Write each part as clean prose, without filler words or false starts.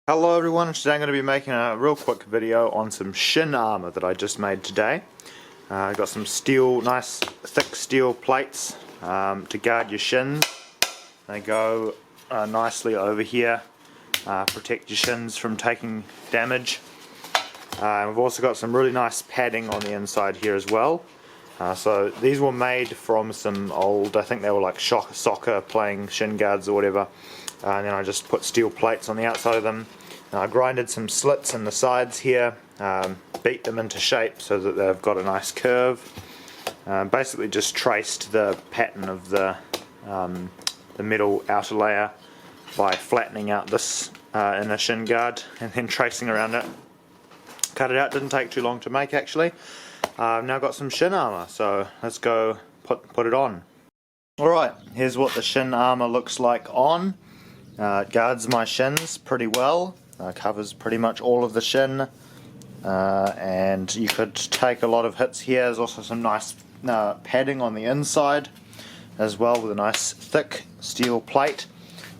Hello everyone, today I'm going to be making a real quick video on some Shin armour that I just made today. I've got some steel, nice thick steel plates to guard your shins. They go nicely over here, protect your shins from taking damage. We've also got some really nice padding on the inside here as well. So these were made from some old, I think they were like soccer playing shin guards or whatever. And then I just put steel plates on the outside of them. I grinded some slits in the sides here, beat them into shape so that they've got a nice curve. Basically just traced the pattern of the middle outer layer by flattening out this inner shin guard and then tracing around it. Cut it out, didn't take too long to make actually. I've now got some shin armour, so let's go put it on. Alright, here's what the shin armour looks like on. It guards my shins pretty well, covers pretty much all of the shin, and you could take a lot of hits here. There's also some nice padding on the inside as well with a nice thick steel plate.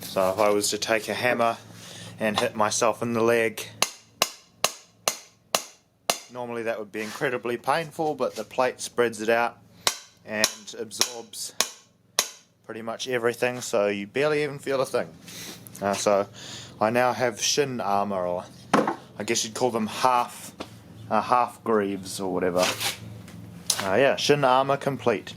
So if I was to take a hammer and hit myself in the leg, normally that would be incredibly painful, but the plate spreads it out and absorbs pretty much everything, so you barely even feel a thing. So I now have shin armour, or I guess you'd call them half greaves or whatever. Yeah, shin armour complete.